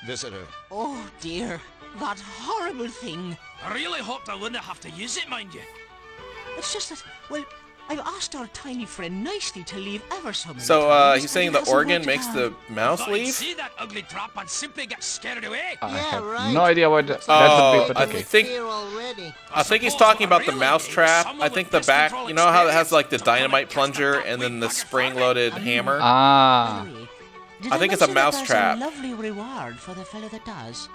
visitor. Oh dear, that horrible thing. I really hoped I wouldn't have to use it, mind you. It's just that, well, I've asked our tiny friend nicely to leave ever so many So, times, he's saying and the he hasn't organ worked makes out. the mouse Thought I'd leave? see that ugly trap and simply get scared away. I Yeah, have right. no idea what that Oh, would be, but I okay. think I think he's talking about the Mousetrap. I think the back, you know how it has like the dynamite plunger and then the spring-loaded hammer? Ah, Anyway, did I think it's a mention that there's Mousetrap. a lovely reward for the fellow that does.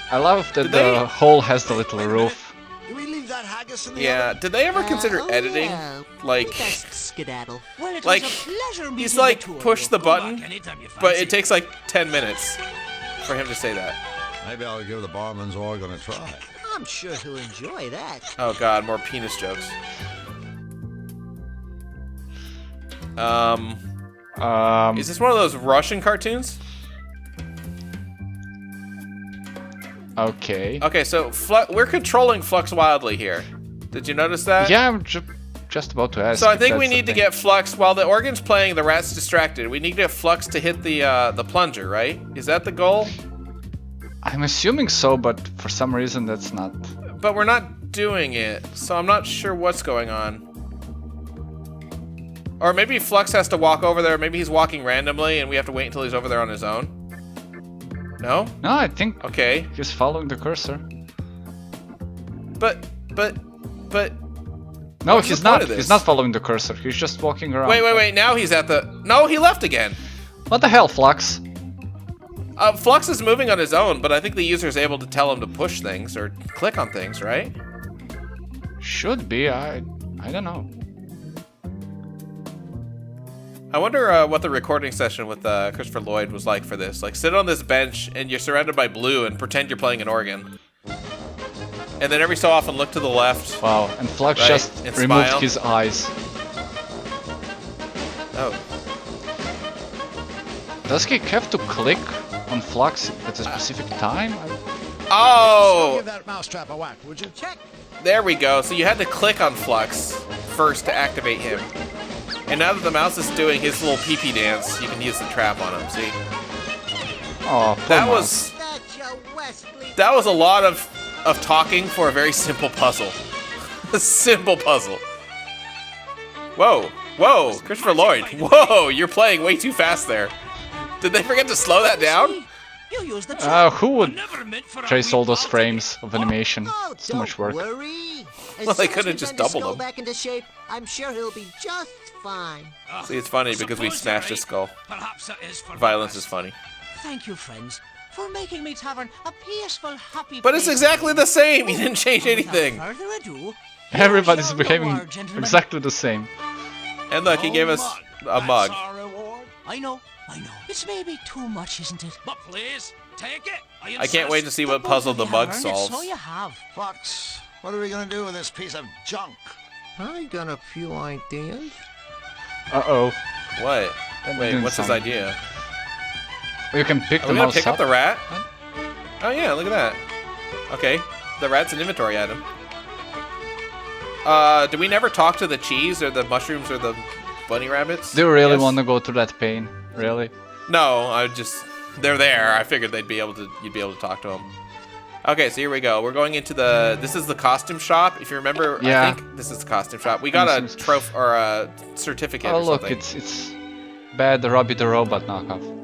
I love that Did they- the hole has the little roof. Do we leave that haggis in the Yeah, oven? did they ever consider Oh, editing? yeah. Like, Best skedaddle. Well, it like, was a pleasure meeting he's the like, two of push you. the Go back button, anytime you but fancy. it takes like 10 minutes for him to say that. Maybe I'll give the barman's organ a try. I'm sure he'll enjoy that. Oh god, more penis jokes. Is this one of those Russian cartoons? Okay. Okay, so we're controlling Flux wildly here. Did you notice that? Yeah, I'm just about to ask. So I if think that's we the need to thing. get Flux while the organ's playing. The rat's distracted. We need to get Flux to hit the plunger, right? Is that the goal? I'm assuming so, but for some reason that's not. But we're not doing it, so I'm not sure what's going on. Or maybe Flux has to walk over there. Maybe he's walking randomly, and we have to wait until he's over there on his own. No? No, I think Okay. he's following the cursor. But. No, What's he's the point not. of this? He's not following the cursor. He's just walking around. Wait. Now he's at the. No, he left again. What the hell, Flux? Flux is moving on his own, but I think the user is able to tell him to push things or click on things, right? Should be. I don't know. I wonder what the recording session with Christopher Lloyd was like for this. Like, sit on this bench and you're surrounded by blue and pretend you're playing an organ. And then every so often look to the left. Wow, and Flux Right, just and removed smile. his eyes. Oh. Does he have to click on Flux at a specific time? Oh! Give that mousetrap a whack, would you? Check. There we go. So you had to click on Flux first to activate him. And now that the mouse is doing his little pee-pee dance, you can use the trap on him, see? Oh, poor That mouse. That was a lot of talking for a very simple puzzle. A simple puzzle. Whoa, Christopher Lloyd. Whoa, you're playing way too fast there. Did they forget to slow that down? You use the trap. Who would Never meant for a trace wee all those bastard. frames of animation? Oh, It's too much work. worry. Well, they could have just doubled him. back into shape. I'm sure he'll be just fine. See, it's funny because we Suppose smashed you're his skull. right. Perhaps it is for the Violence best. is funny. Thank you, friends, for making me tavern a peaceful, happy But it's place. exactly the same. You didn't change anything. Without further ado, Everybody's here's your behaving reward, gentlemen. exactly the same. And look, he gave us a mug. That's our reward. I know. It's maybe too much, isn't it? But please, take it. I can't wait to see what But both puzzle of the you mug have earned it, solves. So you have. Fox, what are we gonna do with this piece of junk? I got a few ideas. Uh-oh. What? We're Wait, doing what's his some- idea? You can pick Are the we gonna mouse pick up up. the rat? What? Oh yeah, look at that. Okay, the rat's an inventory item. Do we never talk to the cheese or the mushrooms or the bunny rabbits? Do you really Yes? want to go through that pain? Really? No, they're there. I figured you'd be able to talk to them. Okay, so here we go. We're going into this is the costume shop. If you remember, Yeah. I think this is the costume shop. We got a Seems- trophy or a certificate Oh or look, something. it's bad Robbie the Robot knockoff.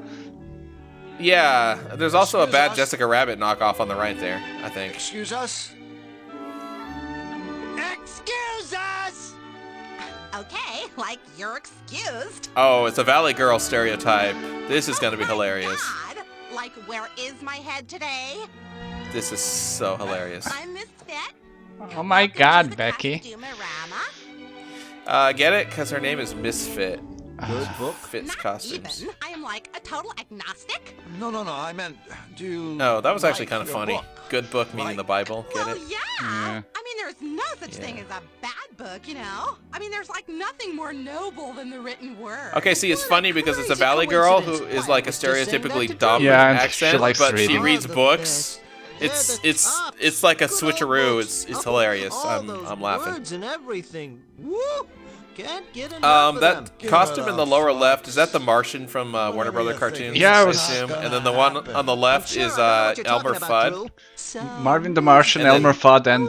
Yeah, there's also a Excuse bad us? Jessica Rabbit knockoff on the right there, I think. Excuse us? Excuse us! Okay, like you're excused. Oh, it's a Valley Girl stereotype. This is gonna be hilarious. God, like where is my head today? This is so hilarious. I'm Misfit. Oh my Welcome to God, the Becky. Costumerama. Get it? Because her name is Misfit. Good book. Fits Not costumes. even. I am like a total agnostic. No, I meant, do you No, that was actually like kind of your funny. book? Good book meaning Like- the Bible. Get Well, it? yeah. Yeah. I mean, there's no such thing Yeah. as a bad book, you know? I mean, there's like nothing more noble than the written word. Okay, see, it's What a funny because it's a crazy Valley Girl who coincidence. is like a I was just saying that stereotypically to dumb Yeah, and she accent, likes but she reading. reads Oh, the books. best. It's They're the it's tops. it's like a Good old switcheroo. books. It's Oh, hilarious. all I'm those laughing. Words and everything. Woo! Can't get enough of them. That costume in the lower left, is that the Martian from Warner Brother cartoons? Yeah, I was- assume. And then the one on the left is Elmer Fudd. Marvin the Martian, And then- Elmer Fudd, and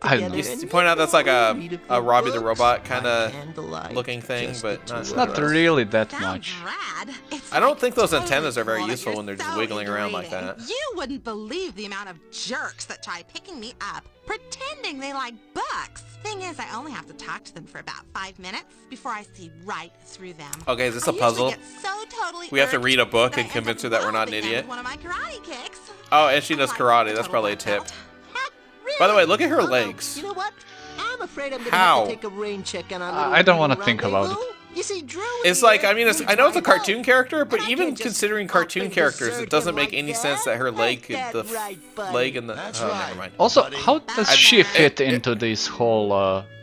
I don't know. You point out that's like a Robbie the Robot kind of looking thing, but It's not really that much. Rad. It's I don't like think those totally antennas are very cool that useful you're when they're just so wiggling around like reading. that. You wouldn't believe the amount of jerks that try picking me up, pretending they like books. Thing is, I only have to talk to them for about 5 minutes before I see right through them. Okay, is this I a puzzle? usually get so totally We have to irked read a book that I and end convince up her that we're not an robbing them idiot? with one of my karate kicks. Oh, and she does I'm like karate. a That's total probably a black tip. belt. Heck, really? By the way, look at her Although, legs. You know what? I'm afraid I'm gonna How? have to take a rain check on our little I don't wanna meeting think about it. rendezvous. You see, Drew It's here like, I mean, needs I know it's a my cartoon help. character, but But I even can't just considering up cartoon and characters, desert it doesn't him make like any that. sense that her leg, Ain't that right, buddy? leg and the. That's Oh, right. never mind. Also, buddy. how does she fit into this whole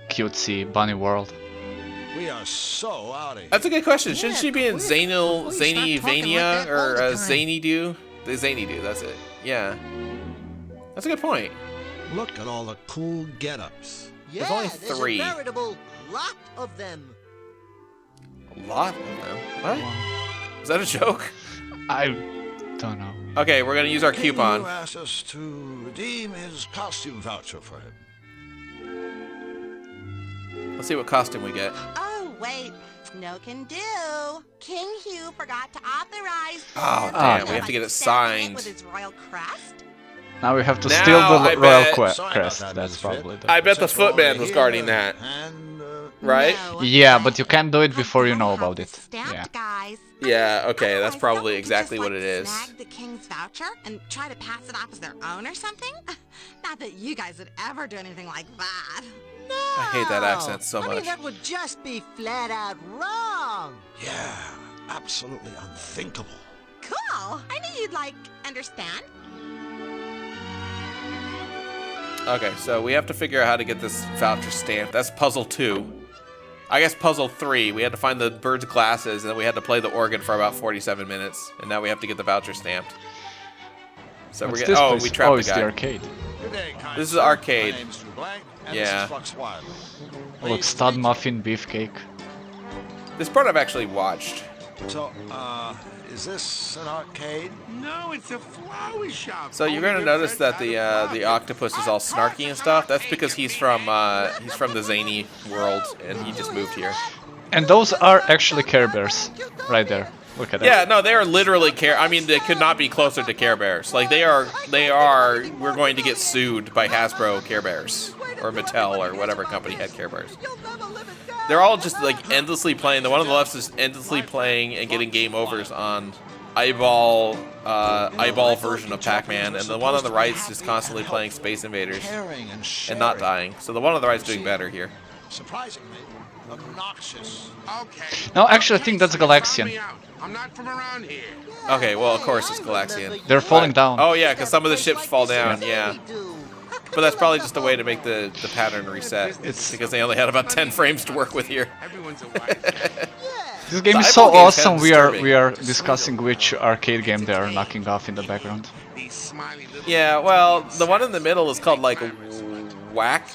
cutesy bunny world? We are so out of here. That's a good question. Shouldn't she be in before you start Zany talking like Vania that or all the time. Zany Do? The Zany Do, that's it. Yeah. That's a good point. Look at all the cool get-ups. Yeah, only there's 3. a veritable lot of them. A lot of them. What? Is that a joke? I don't know. Okay, we're gonna use our King coupon. Yu asked us to redeem his costume voucher for him. Let's see what costume we get. Oh, wait. No can do. King Hugh forgot to authorize. Oh, damn, we have to get it stamping signed. with his royal crest. Now we have to Now steal I the royal bet- Sorry about crest. that, That's Miss probably Fit. the... I bet the Since we're footman already was here, guarding that, And, right? No, Yeah, but you can't do it I before you don't know have about this it. Stamped, Yeah. guys. Yeah, okay, that's Otherwise, probably someone could exactly just, what like, it is. Snag the king's voucher and try to pass it off as their own or something. Not that you guys would ever do anything like that. I hate that accent so I mean, much. that would just be flat out wrong. yeah, absolutely unthinkable. Cool. I knew you'd understand. Okay, so we have to figure out how to get this voucher stamped. That's puzzle 2. I guess puzzle 3, we had to find the bird's glasses, and then we had to play the organ for about 47 minutes, and now we have to get the voucher stamped. So What's we're this getting. Oh, place? we trapped Oh, the it's guy. the arcade. Good day, kind This is sir. arcade. My name's Drew Blank, and Yeah. this is Flux Wilder. Oh, look, stud muffin, beefcake. This part I've actually watched. So, is this an arcade? No, it's a flower shop. So you're gonna notice that the octopus is all snarky and stuff. That's because he's from the Zany world, and he just moved here. And those are actually Care Bears, right there. Look at that. Yeah, no, they are literally Care. I mean, they could not be closer to Care Bears. Like they are. We're going to get sued by Hasbro Care Bears or Mattel or whatever company had Care Bears. They're all just like endlessly playing. The one on the left is endlessly playing and getting game overs on eyeball version of Pac-Man, and the one on the right is just constantly playing Space Invaders Caring and sharing. and not dying. So the one on the right is doing better here. Surprisingly, obnoxious. Okay. No, actually, I think that's Galaxian. I'm not from around here. Okay, well of course it's Galaxian. They're falling down. Oh yeah, because some of the ships fall down. Yeah. We do. But that's probably just a way to make the pattern reset. It's- because they only had about 10 frames to work with here. Everyone's a wise guy. This game The is so eyeball game's awesome. kinda We are discussing which arcade game they are knocking off in the background. These smiley little Yeah, well, the one in the middle is called like Whack.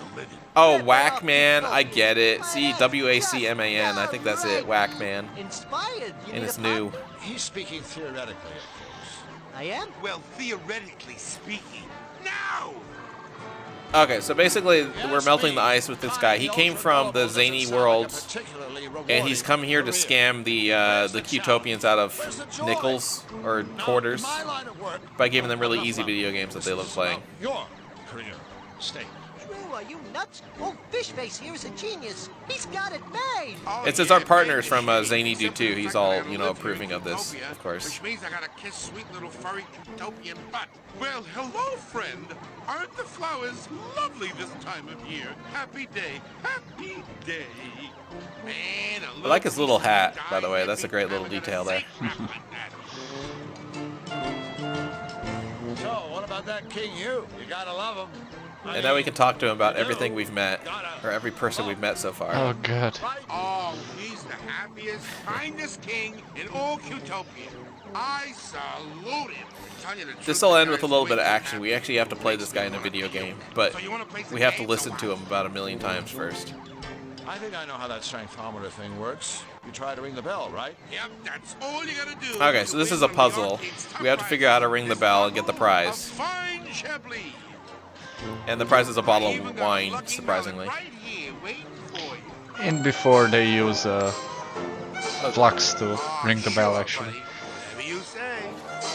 Oh, Whack Man. I get it. See, WACMAN. I think that's it. Whack Man. Inspired. You And need it's a new. partner? He's speaking theoretically, of course. I am. Well, theoretically speaking. No! Okay, so basically we're melting the ice with this guy. He came from the Zany world, and he's come here to scam the Qtopians out of nickels or quarters by giving them really easy video games that they love playing. Your career stake. Drew, are you nuts? Oh, Fishface here is a genius. He's got it made. Oh, It says yeah, our partners maybe. from Zany do Except too. for the He's fact all, that I you know, live here approving in of this, Utopia, of course. Which means I gotta kiss sweet little furry utopian butt. Well, hello, friend. Aren't the flowers lovely this time of year? Happy day, happy day. Man, I like his little hat, by the way. That's a great little detail there. So, what about that King Hugh? You gotta love him. And now we can talk to him about everything we've met, or every person we've met so far. Oh god. Oh, he's the happiest, kindest king in all Qtopia. I salute him. Tell you the truth, This will end the with a guy's little bit of way too action. We happy. actually have to play this guy in a video game, but So you wanna play some we have to games or listen what? to him about 1,000,000 times first. I think I know how that strengthometer thing works. You try to ring the bell, right? Yep, that's all you gotta do. Okay, so this is a puzzle. We have to figure out how to ring the bell and get the A prize. fine Chablis. And the prize is a bottle I even of got a wine, lucky surprisingly. melon right here, waiting for you. And before they use flux to Oh, ring the bell, sure, actually. buddy. Whatever you say.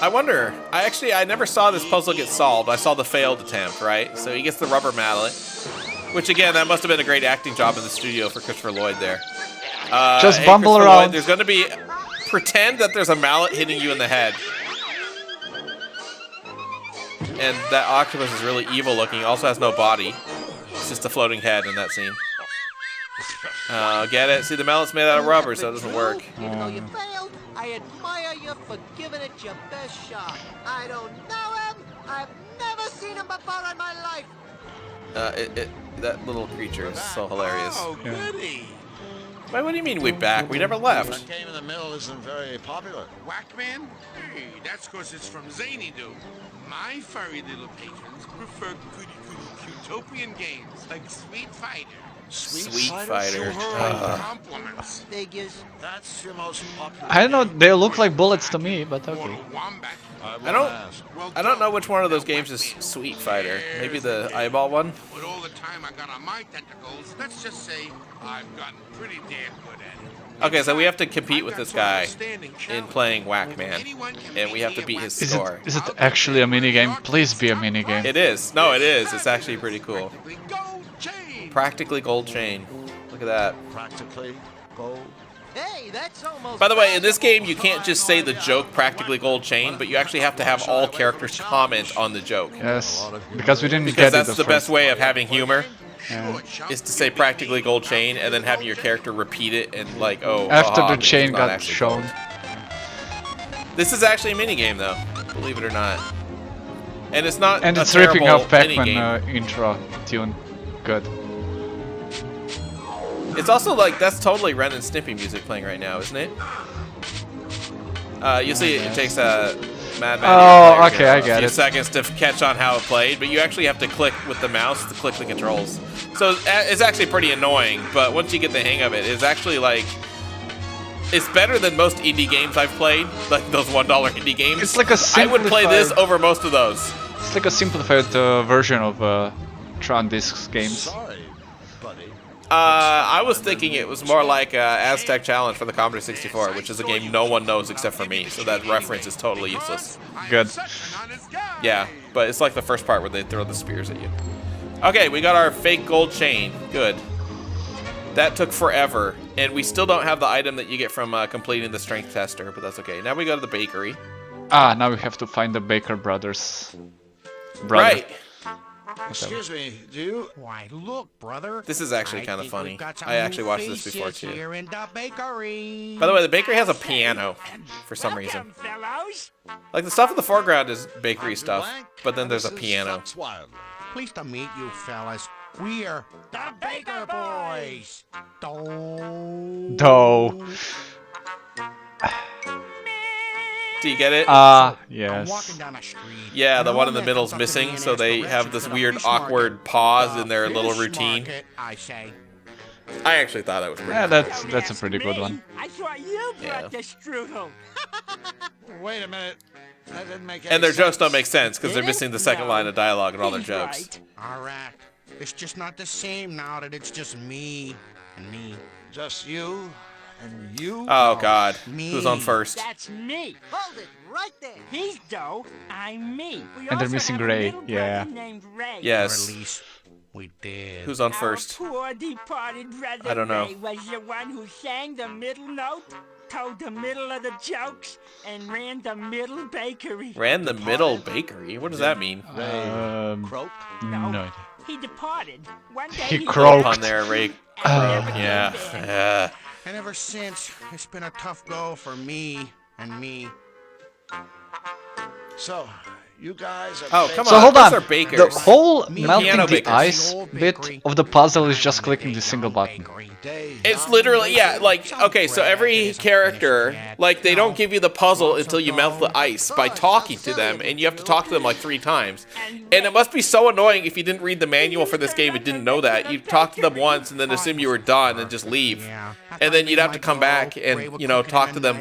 I wonder. I never saw this puzzle get solved. I saw the failed attempt, right? So he gets the rubber mallet, which again, that must have been a great acting job in the studio for Christopher Lloyd there. Just hey, bumble Christopher around. Lloyd, there's going to be pretend that there's a mallet hitting you in the head. And that octopus is really evil looking. Also has no body. It's just a floating head in that scene. Get it? See, the mallet's made out of rubber, so it doesn't work. Even though you failed, I admire you for giving it your best shot. I don't know him. I've never seen him before in my life. That little creature is so hilarious. Oh, goody. Wait, what do you mean we back? We never left. That game in the middle isn't very popular. Whackman? Hey, that's because it's from Zany Doo. My furry little patrons prefer goody-goody Cutopian games like Sweet Fighter. Sweet Fighter. Compliments. Figures. That's your most popular. I don't know, they look like bullets to me, but okay. Mortal Wombat. I don't know which one of those games is Sweet Fighter. Maybe the eyeball one? With all the time I got on my tentacles, let's just say I've gotten pretty damn good at it. Okay, so we have to compete with this guy in playing Whackman, and we have to beat his score. Is it actually a minigame? Please be a minigame. It is. No, it is. It's actually pretty cool. Gold chain. Practically gold chain. Look at that. Practically gold. Hey, that's almost. By the way, in this game, you can't just say the joke practically gold chain, but you actually have to have all characters comment on the joke. Yes, because we didn't Because get it that's the best way of having humor, Yeah. is to say practically gold chain, and then having your character repeat it, and like, oh, After haha, the it's chain not got actually shown. gold. This is actually a minigame, though, believe it or not. And it's not And a it's ripping terrible off Pac-Man minigame. intro tune. Good. It's also like, that's totally Ren and Stimpy music playing right now, isn't it? You see it takes a Mad Max Oh, okay, I a get few it. seconds to catch on how it played, but you actually have to click with the mouse to click the controls. So it's actually pretty annoying, but once you get the hang of it, it's actually like, it's better than most indie games I've played, like those $1 indie games. It's like a I would play this simplified- over most of those. It's like a simplified version of Tron Discs games. Sorry, buddy. I was thinking it was more like Aztec Challenge for the Commodore 64, which is a game no one knows except for me, so that reference is totally useless. Good. Yeah, but it's like the first part where they throw the spears at you. Okay, we got our fake gold chain. Good. That took forever, and we still don't have the item that you get from completing the strength tester, but that's okay. Now we go to the bakery. Ah, now we have to find the Baker brothers. Brother. Right. Excuse me, do you? Why, look, brother. This is actually I kind of think funny. we've got some I actually new watched this before, faces too. Here in the bakery. By the way, the bakery has a piano for some reason. fellows. Like, the stuff in the foreground is bakery stuff, but then there's a piano. Pleased to meet you, fellas. We're the Baker Boys. Dough. Do you get it? I'm Yes. walking down a street. Yeah, the and one a in the man middle's comes up to me missing, and so asks they directions have this to the weird, fish awkward market. pause The in their little fish routine. market, I say. I actually thought that was pretty Yeah, cool. that's a pretty good one. I thought you brought Yeah. the strudel. Wait a minute. That didn't make any And their sense. jokes don't make sense, because they're missing the second line of dialogue and all their He's jokes. right. All right. It's just not the same now that it's just me and me. Just you and you. Oh, God. Me. Who's on first? That's me. Hold it right there. He's Doe. I'm me. We And they're also missing have a Ray, little yeah. brother named Ray. Or Yes. at least we did. Who's on Our first? poor departed brother I don't know. Ray was the one who sang the middle note, told the middle of the jokes, and ran the middle bakery. Ran the middle bakery? What does that mean? Croak. No idea. He departed. One day He he croaked. On there, Ray. never came Yeah. back. Yeah. And ever since, it's been a tough go for me and me. So, You guys are Oh, come So on. hold Those on. are bakers. The whole Me and melting piano the bakers. ice bit of the puzzle is just clicking the single button. It's literally, yeah, like, okay, so every character, like, they don't give you the puzzle until you melt the ice by talking to them, and you have to talk to them like 3 times. And it must be so annoying if you didn't read the manual for this game and didn't know that. You'd talk to them once and then assume you were done and just leave. And then you'd have to come back and, you know, talk to them.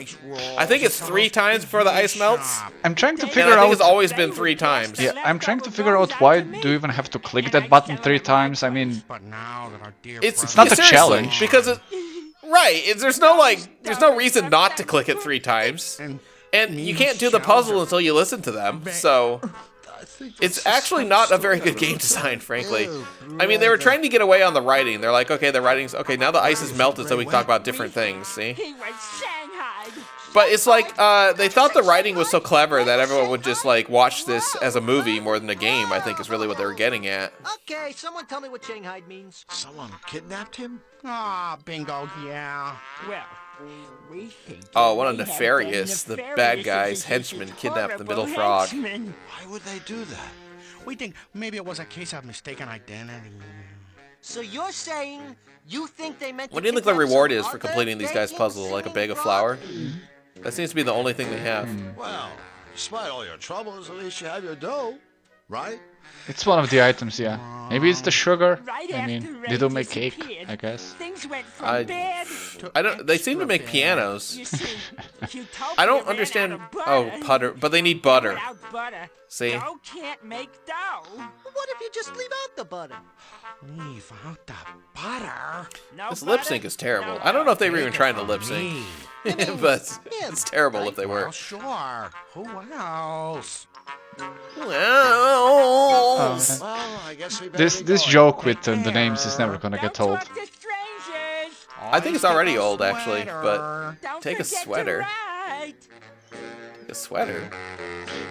I think it's 3 times before the ice melts. I'm trying to And figure I think out. it's always been 3 times. Yeah, I'm trying to figure out why do you even have to click that button 3 times. I mean, It's not a seriously, challenge. because it, right? There's no reason not to click it 3 times, and you can't do the puzzle until you listen to them. So it's actually not a very good game design, frankly. I mean, they were trying to get away on the writing. They're like, okay, the writing's okay. Now the ice is melted, so we can talk about different things. See? He was Shanghai. But it's like they thought the writing was so clever that everyone would just like watch this as a movie more than a game. I think is really what they were getting at. Okay, someone tell me what Shanghai means. Someone kidnapped him? Ah, bingo, yeah. Well, we think. Oh, what a they have nefarious! The been bad nefarious guy's as henchman his kidnapped the middle horrible frog. henchman. Why would they do that? We think maybe it was a case of mistaken identity. So you're saying you think they meant to What do you think the kidnap reward some is for other completing these guys' baking puzzle? Like a bag of frog? flour? That seems to be the only thing they have. Well, despite all your troubles, at least you have your dough, right? it's one of the items, yeah. Maybe it's the sugar. Right I after mean, Ray they do make cake, disappeared, I guess. Things went from I bad I don't. They seem to make pianos. You see, Utopia I don't ran understand. out of butter. Oh, butter, but they need butter. Without butter, See? dough can't make dough. What if you just leave out the butter? Leave out the butter. No This lip butter, sync is terrible. no I don't know if they were Take even it trying to from lip sync, me. but it's terrible if they were. Well, sure. Who else? Well, Well, I guess we better This be this going. joke with the names is never gonna get Don't old. talk to strangers. I think it's already old actually, but Don't take a forget to sweater. write. A sweater.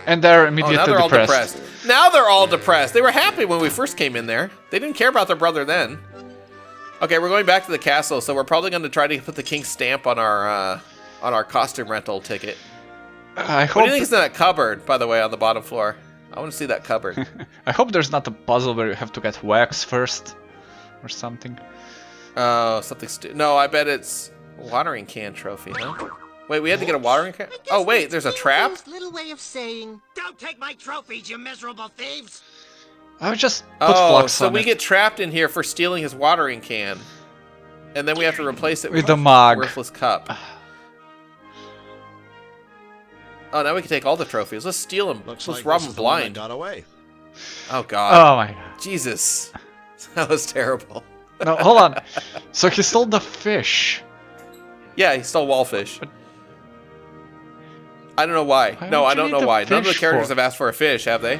And they're Oh, immediately now they're all depressed. depressed. Now they're all depressed. They were happy when we first came in there. They didn't care about their brother then. Okay, we're going back to the castle, so we're probably going to try to put the king's stamp on our costume rental ticket. I What do hope you think is in that cupboard, by the way, on the bottom floor? I want to see that cupboard. I hope there's not a puzzle where you have to get wax first or something. Oh, something no, I bet it's a watering can trophy, huh? Wait, we had to get a watering can? Oh, wait, there's a trap? His little way of saying, "Don't take my trophies, you miserable thieves." I would just put Oh, flux so on we it get trapped in here for stealing his watering can. And then we have to replace it with a mug. worthless cup. Oh, now we can take all the trophies. Let's steal them. Looks Let's like rob this them is the one that blind. got away. Oh, God. Oh my god. Jesus. That was terrible. No, hold on. So he stole the fish. Yeah, he stole wallfish. I don't know why. Why No, would I you don't need know the why. None of the fish characters for? have asked for a fish, have they? I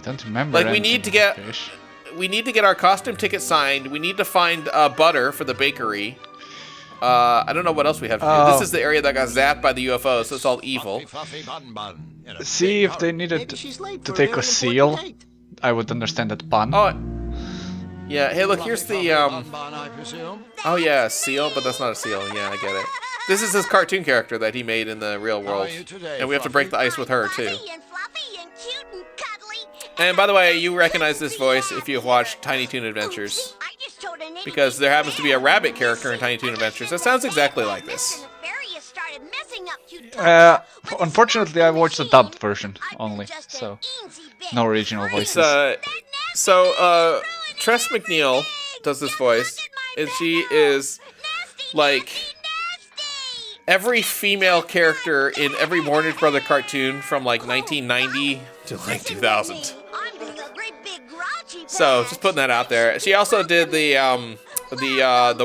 don't remember. Like, we anything need to about get- fish. We need to get our costume ticket signed. We need to find butter for the bakery. I don't know what else we have to do. Oh. This is the area that got zapped by the UFO, so it's all evil. Fluffy, fluffy bun bun. In a See big if they hurry. needed Maybe she's late to for take very a seal. important date. I would understand that pun. Oh, yeah. Hey, look, here's Fluffy, the fluffy bun bun, I presume. Oh yeah, a seal, but that's not a seal. Yeah, I get it. This is his cartoon character that he made in the real How are world, you today, and we have to break the ice with her too. and fluffy and cute and cuddly. And by the way, you recognize this voice if you've watched Tiny Toon Adventures, I just told an itty because there happens to be a bitty rabbit man character in Tiny Toon Adventures that sounds exactly like this. Nefarious started messing up Utopia with a Unfortunately, I watched the machine. dubbed version I've been only, just so an easy bit no original free. It's voices. so Tress McNeil does this voice, and she is like every female character in every Warner Brother cartoon from like 1990 to like 2000. I'm just a great big grouchy So bag. just putting that out there. She also did the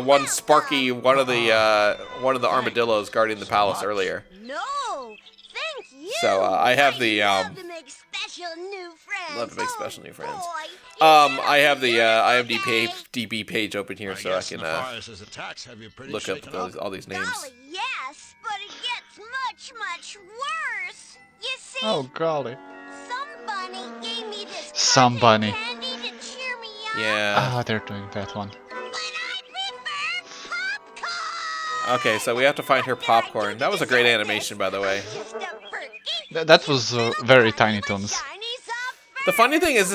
one Sparky, one of the armadillos guarding the palace earlier. No, thank you. So I have the love to make special new friends. love to make special new friends. Boy, I have the IMDb page open here so I guess can Nepharius's attacks have you pretty look up shaken all these names. golly, yes, but it gets much, much worse. You see, Oh golly. some bunny gave me this Some bunny. cotton candy to cheer me up, Yeah. Ah, they're doing that one. but I prefer popcorn. Okay, so we have to find her popcorn. That was a great animation, by the way. Just a forget That was very Tiny Toons. The funny thing is,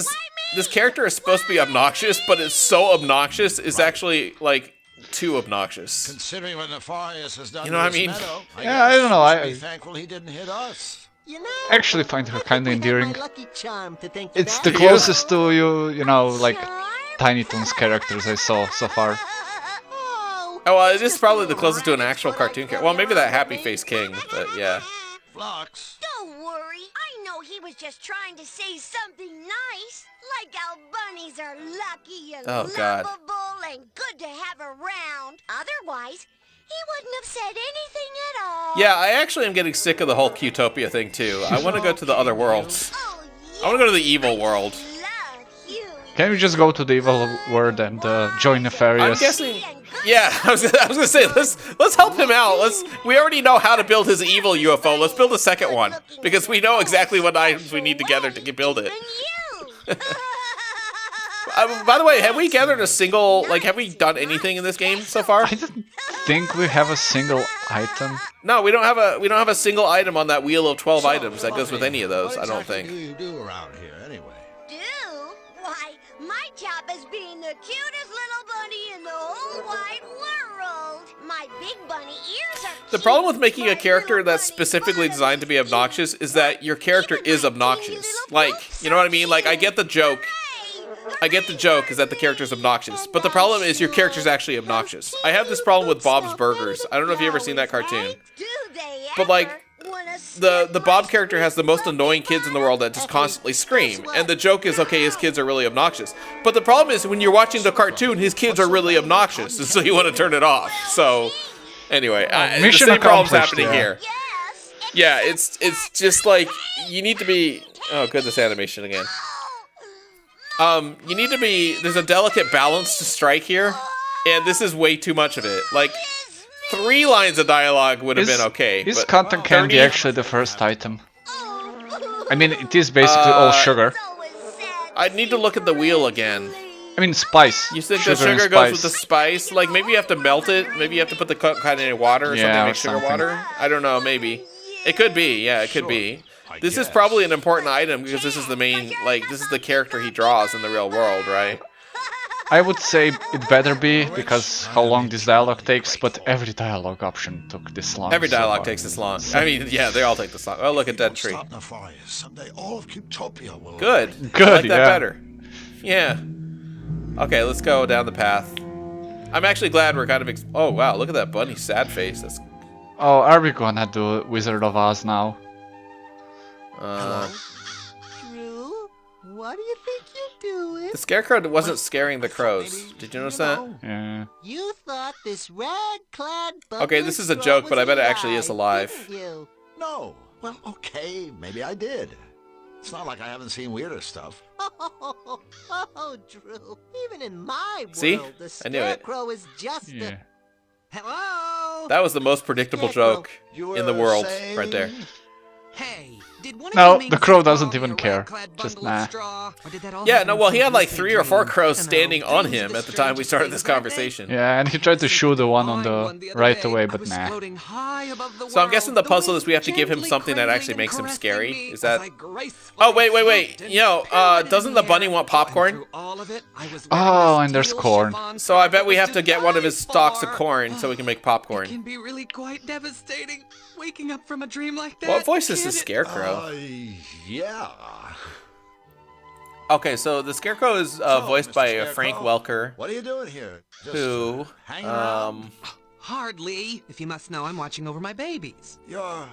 this character is supposed to be obnoxious, but it's so obnoxious, it's actually, like, too obnoxious. Considering what Nefarious has done You know to what I this mean? meadow, Yeah, I don't know, guess we should I- be thankful he didn't hit us. You know, I actually find her I kind of think we had endearing. my lucky charm to thank for It's that. the closest to you know, like Tiny Toons characters I saw so far. Oh, well, it is probably the closest to an actual cartoon character. Well, maybe that Happy Face King, but yeah. Flux. Don't worry. I know he was just trying to say something nice. Like how bunnies are lucky and Oh, God. lovable and good to have around. Otherwise, he wouldn't have said anything at all. Yeah, I actually am getting sick of the whole Qtopia thing, too. I want to go to the other worlds. Oh, I want to go to the evil world. love you. Can we just go to the evil world and join Nefarious? I'm guessing... Yeah, I was gonna say, let's help him out. We already know how to build his evil UFO. Let's build a second one. Because we know exactly what items we need together to build it. You. By the way, have we gathered a single, like, have we done anything in this game so far? I don't think we have a single item. No, we don't have a single item on that wheel of 12 items that goes with any of those, I don't think. What do you do around here, anyway? Do? Why, my job is being the cutest little bunny in the whole wide world. My big bunny ears are The cute. problem with making a My character little that's bunny specifically butt designed to be obnoxious is that your character is obnoxious. Like, you know what I mean? Like, I get the joke. I get the joke is that the character's obnoxious, but the problem is your character's actually obnoxious. I have this problem with Bob's Burgers. I don't know if you ever seen that cartoon. But like, the Bob character has the most annoying kids in the world that just constantly scream. And the joke is, okay, his kids are really obnoxious. But the problem is when you're watching the cartoon, his kids are really obnoxious, and so you want to turn it off. So, anyway, the mission same problem's accomplished, happening yeah. here. Yeah, it's just like, you need to be... Oh, goodness, animation again. You need to be... There's a delicate balance to strike here, and this is way too much of it. Like, 3 lines of dialogue would have been okay. Is but cotton candy 30? actually the first item? I mean, it is basically all sugar. I need to look at the wheel again. I mean, spice. You think sugar the sugar and goes with the spice. spice? Like, maybe you have to melt it? Maybe you have to put the kind in water or something Yeah, to or make sugar something. water? I don't know, maybe. It could be, yeah, it could be. This is probably an important item because this is the main, like, this is the character he draws in the real world, right? I would say it better be, because how long this dialogue takes, but every dialogue option took this long. Every so dialogue far. takes this long. I mean, yeah, they all take this long. Oh, look at that tree. Stop Nefarious. Someday all of Qtopia will... Good. Good, I like that yeah. better. Yeah. Okay, let's go down the path. I'm actually glad we're kind of... Oh, wow, look at that bunny sad face. That's... Oh, are we gonna do Wizard of Oz now? Drew, what do you think you're doing? The Scarecrow wasn't scaring the crows. Did you notice that? Yeah. You thought this rag-clad Okay, this is a joke, but I bet it actually is alive. didn't you? No. Well, okay, maybe I did. It's not like I haven't seen weirder stuff. Oh, Drew. Even in my See? world, the I knew it. Scarecrow is just Yeah. a... Hello? That was the most predictable Scarecrow, joke You in the were world, saying- right there. Hey, did one of No, you the minks crow fall doesn't in even a care. red-clad Just bundle of nah. straw? Or did that all Yeah, happen no, well, he in had some like lucid 3 or 4 dream? crows Dunno, standing on dreams are him the at the time we strangest started things, this aren't they? conversation. Yeah, and he tried to shoot the one on Mine the won the other right day. away, I but was nah. floating high above the So I'm guessing the world, puzzle wind is we have to give him gently something that cradling actually and makes him caressing scary. me Is as that... I gracefully Oh, wait. floated You know, and doesn't the bunny air. want popcorn? Through all of it, I was Oh, wearing and there's steel corn. chiffon So I bet we that have was to get one of his designed stalks of for- corn so we can make It can popcorn. be really quite devastating, waking up from a dream like that. What voice is the can't it? Scarecrow? Yeah. Okay, so the Scarecrow is So, voiced Mr. by Scarecrow, Frank Welker, What are you doing here? Just, who, hanging around? Hardly. If you must know, I'm watching over my babies. Your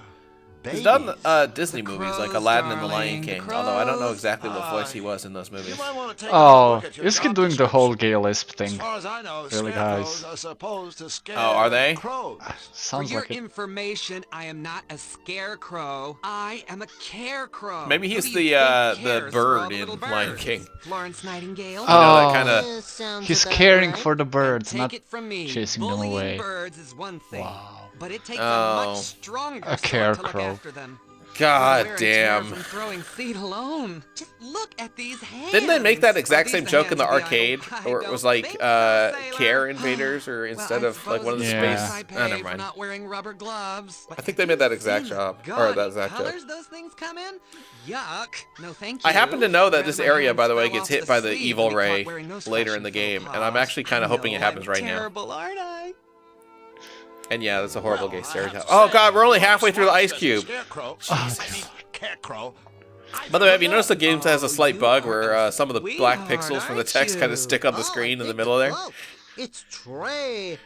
he's babies. done Disney The movies like crows, Aladdin and the Lion darling, the King, although I don't know crows. exactly what voice he was in those You movies. might want to take Oh, a look at your is he job doing the whole description. gay lisp As thing? far as I know, Really, scarecrows guys? are supposed to scare Oh, are they? crows. Sounds For your like it. information, I am not a scarecrow. I am a carecrow. Maybe he's Who do you the think cares for bird all the in little Lion birds? King. Florence Nightingale. You know, that Oh. kinda- Sounds He's about caring right. for the birds, Take not it from me. chasing them bullying away. birds is one thing, Wow. but it takes Oh. a much stronger A sort to look carecrow. after them. God Wearing damn. From throwing seed alone. Just look at these hands. Didn't they make that exact Are same these joke in the hands of arcade? idol? Or I it was don't like think so, sailor. Care Invaders, or instead of like one of the Yeah. space. I Never for mind. not wearing rubber gloves. I think they made that exact Seen the job. Or gaudy that exact joke. colors those things come in? Yuck. No, thank you. I happen to know that Rather this my area, hands by the way, fell gets off hit by the sleeve evil than be caught ray wearing those later in the fashion game, faux and I'm pas. actually kind of hoping it I know, happens I'm right now. terrible, aren't I? And yeah, that's a horrible gay Well, I stereotype. have to Oh say, god, we're only halfway through the Swan ice says cube. Scarecrow. Scarecrow. By the way, have you noticed the game has a slight you bug are where a some of the black sweetheart, pixels from the aren't text kind you? of stick on the screen in the middle there? Oh, it's Trey.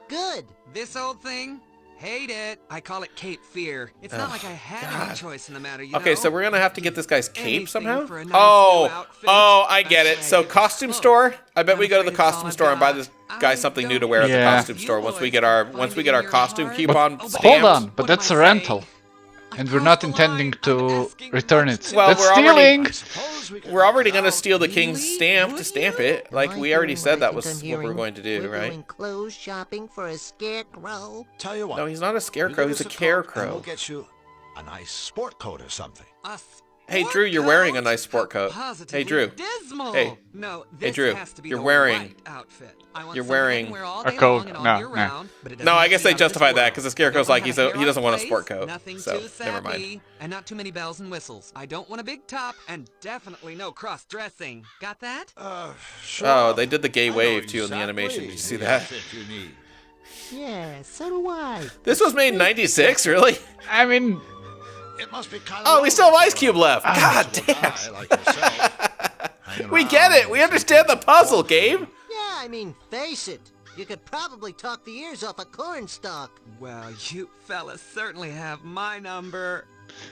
Good. This old thing? Hate it. I call it Cape Fear. It's not like I had any choice in the matter, you Okay, know? so we're gonna have to get this guy's cape Anything somehow? for a nice Oh, new outfit. oh, I That's get it. why I So get this costume cloak. store? I bet we I'm go to the afraid it's all costume I've store and buy got. this guy something new to wear at the Yeah. costume store once we get You our boys find it in your costume heart? coupon But stamped. Hold on, but What am that's I a rental. saying? And we're not intending to return it. Well, That's we're already- stealing! Suppose we could We're already help gonna out. steal the king's stamp to stamp it. Like Am I we already hearing said what I that was think I'm what we're hearing? going to do, We're right? going clothes shopping for a scarecrow. Tell you what. No, he's not a you scarecrow, give he's us a coat, and carecrow. We'll get you a nice sport coat or something. A Hey, sport Drew, you're wearing a coat? nice sport coat. Positively Hey, Drew. Dismal. Hey. No, Hey, this Drew, has to be you're the wearing- right outfit. I want you're something I wearing can wear all a day coat. long and all No, year no. round, but it No, doesn't I have guess to they be out of this justified that world. because the Scarecrow's Don't like wanna he have hair doesn't out want a of sport place, coat. Nothing So too never mind. sappy, and not too many bells and whistles. I don't want a big top, and definitely no cross-dressing. Got that? Sure. Oh, they did the gay I know wave too in the exactly animation. Did you see the that? outfit you need. Yeah, so do I. This was made in '96, really? I mean, It must be kind Oh, we still have Ice Cube left. God damn. damn. We get it. We understand the puzzle, Gabe. Yeah, I mean, face it. You could probably talk the ears off a cornstalk. Well, you fellas certainly have my number.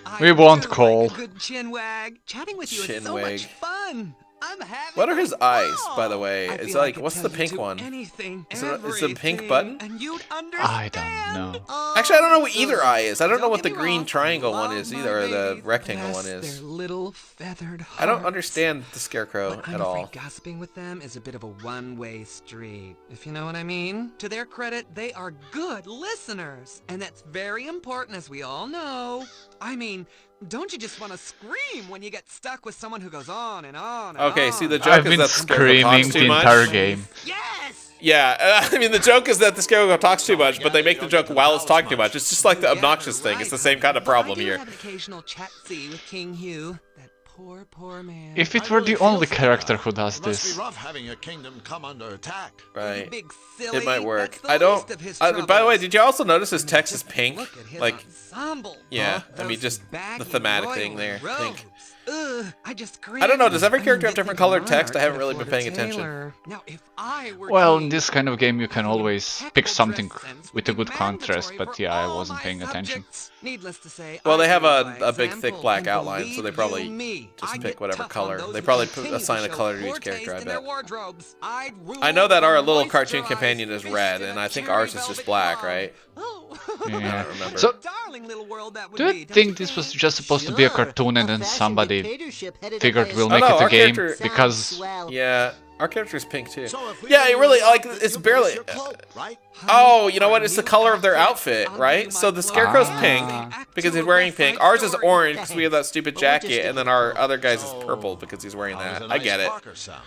I We won't do call. Like a good chinwag. Chatting with you is so Chinwag. much fun. I'm having What are his a eyes, ball. by the way? I It's feel I like, could what's tell the you pink to one? Anything, Is it a pink everything, button? And you'd I understand. don't know. Actually, I don't know what either eye is. I don't know Don't what the get me green wrong, triangle one love is my either, or the babies. rectangle Bless one is. Their little feathered I don't hearts. understand the Scarecrow But I'm at afraid all. gossiping with them is a bit of a one-way street, if you know what I mean. To their credit, they are good listeners, and that's very important, as we all know. I mean, don't you just want to scream when you get stuck with someone who goes on and on and Okay, on? see, the joke I've is been that the Scarecrow talks screaming too the much. entire game. Yes! Yeah, I mean, the joke is that the Scarecrow talks too much, but they make the joke while it's talking too much. It's just like the Yeah, obnoxious thing. right. It's the same kind of But I problem do here. have an occasional chat-see with King Hugh, that poor, poor man. If it I were really the feel only for the character guy. who does It must this. be rough having your kingdom come under attack. You Right. big silly. It might work. That's the I don't. least of his By the way, troubles. did you also notice his I mean, text is just pink? look at his Like, ensemble. yeah, I Those mean, just the baggy thematic royal thing there, robes. pink. Ugh, I just I don't know, does every cringe. character have you'd different think a colored text? I monarch haven't could really been afford a paying attention. tailor. Now, if I were Well, in king, this kind of game you can the always pick impeccable something dress sense with would a be good contrast, mandatory but for yeah, I all wasn't my paying attention. subjects. Needless to say, Well, they I have lead by a big, thick example, black and outline, so they believe probably you me, just I pick get whatever tough on color. those They who probably continue to assign a show color to each poor character, taste I in their bet. wardrobes. I'd I know that our rule little the cartoon moisturized companion is fist red, in and a I think cherry ours is just velvet black, glove. right? Oh. Yeah. remember. So, Darling little world that would do be, you don't think you this was think? just supposed to be a Sure, cartoon and then fashion somebody dictatorship headed up figured by a we'll Oh, make no, it our a game character- because swell. Yeah, our character is pink too. So if we Yeah, give it really you like your it's outfit, barely. you'll give us your cloak, right? Oh, you know what? It's the color of their outfit, right? So the Scarecrow's pink because he's wearing pink. Ours is orange because we have that stupid But we're just jacket, and then our other guy's is purple because he's wearing How does that. a I nice get it. Parker sound?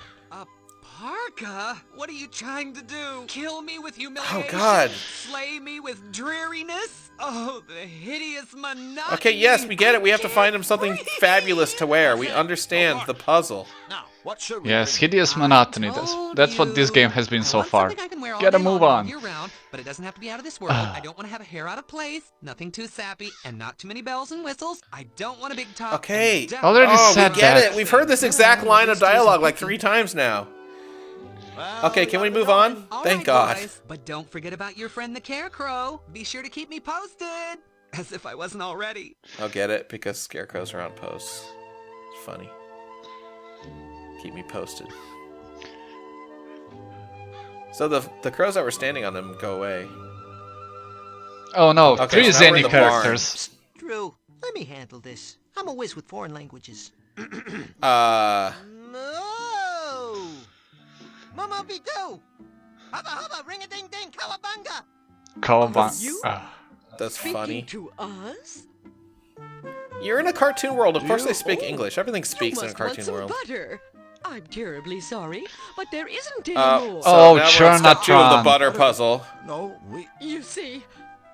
Parka? What are you trying to do? Kill me with humiliation? Oh, God. Slay me with dreariness? Oh, the hideous monotony. Okay, yes, we get it. We have to find him something Breathe. fabulous to wear. We understand the puzzle. Now, what should we yes, bring? hideous monotony. That's what this game has been so far. Get a move on. Year round, but it doesn't have to be out of this world. I don't want to have a hair out of place, nothing too sappy, and not too many bells and whistles. I don't want a big top. Okay. and Already Oh, said we get that. it. We've heard this exact line of dialogue like 3 times now. Well, Okay, can we move on? All Thank right, God. boys, but don't forget about your friend the Scarecrow. Be sure to keep me posted. As if I wasn't already. I'll get it because scarecrows are on posts. It's funny. Keep me posted. So the crows that were standing on them go away. Oh no, Okay, 3 so now we're zany in the barn. characters. Drew, let me handle this. I'm a whiz with foreign languages. Uh, No! Mama be do! Hubba hubba, ring a ding ding, cowabunga! Cowabunga. You? that's Speaking funny. to us? You're in a cartoon world. Of course they speak English. Everything speaks in a cartoon world. Butter. I'm terribly sorry, but there isn't any more. So now we're on step 2 of the butter puzzle. No, we... You see,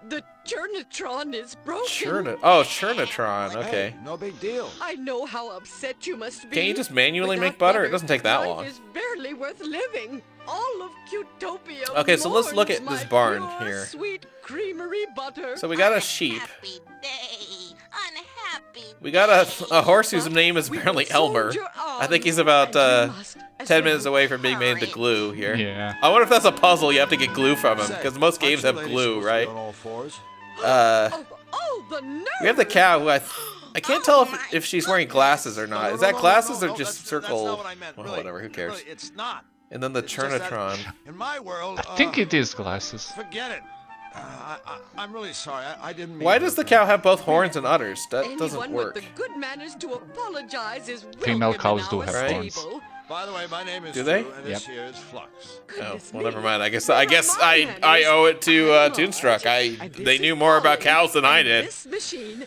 the Churnatron is broken. Churnatron. Okay. Hey, no big deal. I know how upset you must be. Can't you just manually make butter? It doesn't take that long. Life is barely worth living. All of Cutopia. Okay, so let's look at this barn pure, here. Sweet creamery butter. So we got a sheep. Unhappy day. Unhappy. We got a horse whose name is apparently Elmer. I think he's about 10 minutes away from being made into glue here. Yeah. I wonder if that's a puzzle. You have to get glue from him because most games have glue, right? We have the cow who I can't tell if she's wearing glasses or not. Is that glasses or just circle? Well, whatever. Who cares? Really, it's not. And then the Churnatron. In my world, I think it is glasses. Forget it. I'm really sorry. I didn't mean. Why does the cow have both horns and udders? That doesn't Anyone work. with the good manners to apologize is Female welcome cows in do our have horns. stable. By the way, my name is Do they? Stu, and this here is Flux. Oh, well, never mind. I guess I owe it to Toonstruck. They knew more about cows than I did. This machine